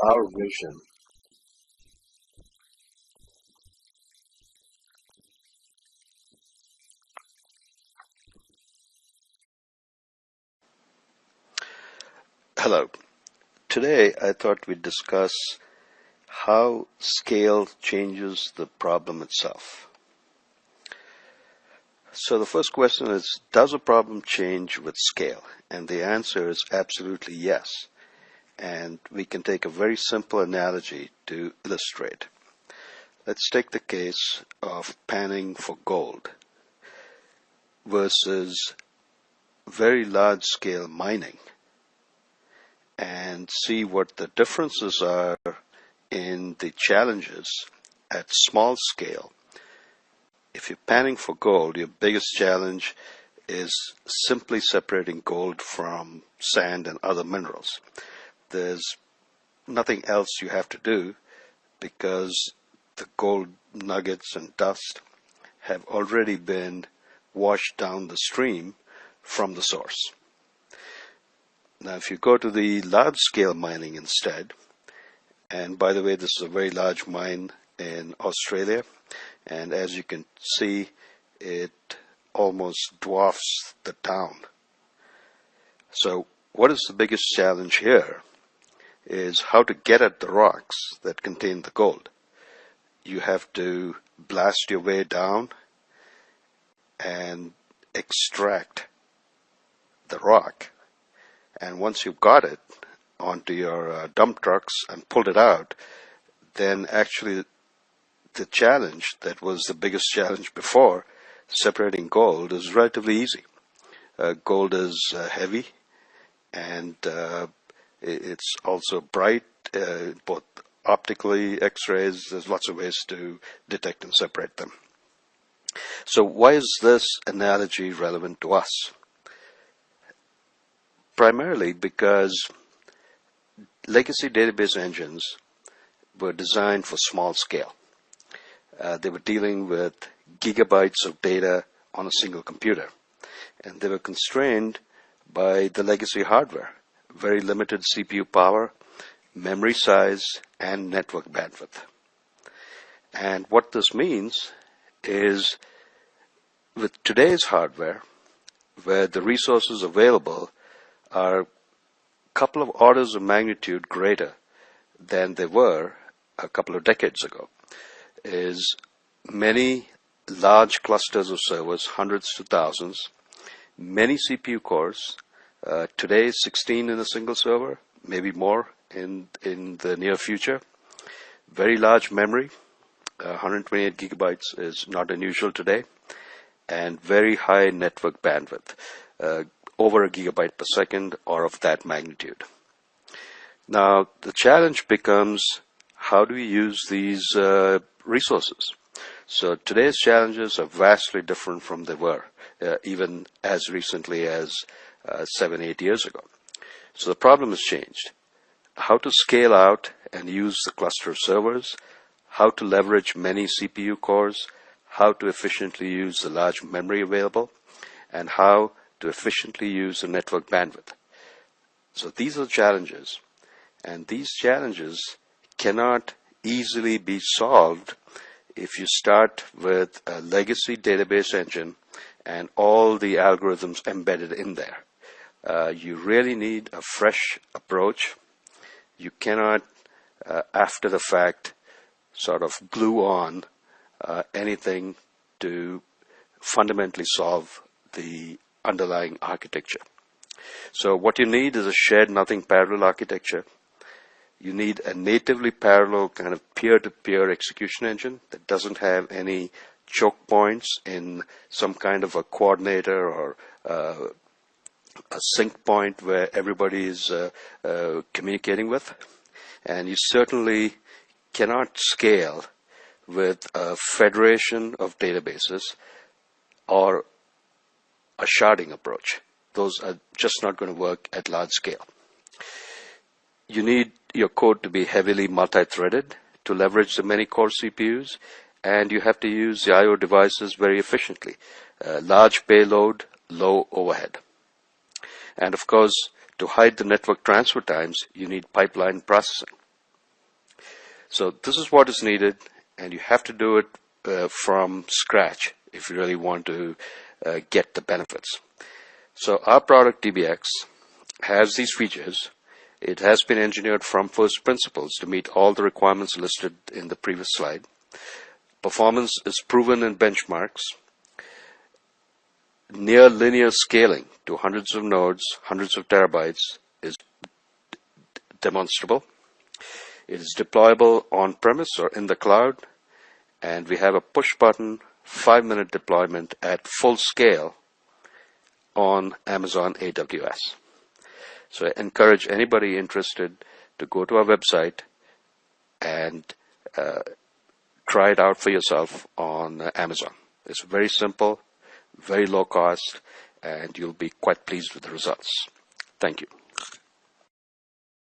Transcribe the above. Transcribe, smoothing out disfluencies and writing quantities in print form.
Our vision. Hello. Today I thought we'd discuss how scale changes the problem itself. So the first question is, does a problem change with scale? And the answer is absolutely yes. And we can take a very simple analogy to illustrate. Let's take the case of panning for gold versus very large scale mining and see what the differences are in the challenges at small scale. If you're panning for gold, your biggest challenge is simply separating gold from sand and other minerals. There's nothing else you have to do because the gold nuggets and dust have already been washed down the stream from the source. Now, if you go to the large scale mining instead, and by the way, this is a very large mine in Australia, and as you can see, it almost dwarfs the town. So what is the biggest challenge here is how to get at the rocks that contain the gold. You have to blast your way down and extract the rock. And once you've got it onto your dump trucks and pulled it out, then actually the challenge that was the biggest challenge before, separating gold, is relatively easy. Gold is heavy and it's also bright, both optically, X-rays, there's lots of ways to detect and separate them. So why is this analogy relevant to us? Primarily because legacy database engines were designed for small scale. They were dealing with gigabytes of data on a single computer, and they were constrained by the legacy hardware, very limited CPU power, memory size, and network bandwidth. And what this means is with today's hardware, where the resources available are a couple of orders of magnitude greater than they were a couple of decades ago, is many large clusters of servers, hundreds to thousands, many CPU cores, today 16 in a single server, maybe more in the near future, very large memory, 128 gigabytes is not unusual today, and very high network bandwidth, over a gigabyte per second or of that magnitude. Now, the challenge becomes, how do we use these resources? So today's challenges are vastly different from they were, even as recently as 7-8 years ago. So the problem has changed. How to scale out and use the cluster of servers, how to leverage many CPU cores, how to efficiently use the large memory available, and how to efficiently use the network bandwidth. So these are the challenges, and these challenges cannot easily be solved if you start with a legacy database engine and all the algorithms embedded in there. You really need a fresh approach. You cannot, after the fact, sort of glue on anything to fundamentally solve the underlying architecture. So what you need is a shared nothing parallel architecture. You need a natively parallel kind of peer-to-peer execution engine that doesn't have any choke points in some kind of a coordinator or a sync point where everybody is communicating with. And you certainly cannot scale with a federation of databases or a sharding approach. Those are just not going to work at large scale. You need your code to be heavily multi-threaded to leverage the many core CPUs, and you have to use the I/O devices very efficiently. Large payload, low overhead. And of course, to hide the network transfer times, you need pipeline processing. So this is what is needed, and you have to do it from scratch if you really want to get the benefits. So our product DBX has these features. It has been engineered from first principles to meet all the requirements listed in the previous slide. Performance is proven in benchmarks. Near linear scaling to hundreds of nodes, hundreds of terabytes is demonstrable. It is deployable on-premise or in the cloud, and we have a push-button 5-minute deployment at full scale on Amazon AWS. So I encourage anybody interested to go to our website and try it out for yourself on Amazon. It's very simple, very low cost, and you'll be quite pleased with the results. Thank you.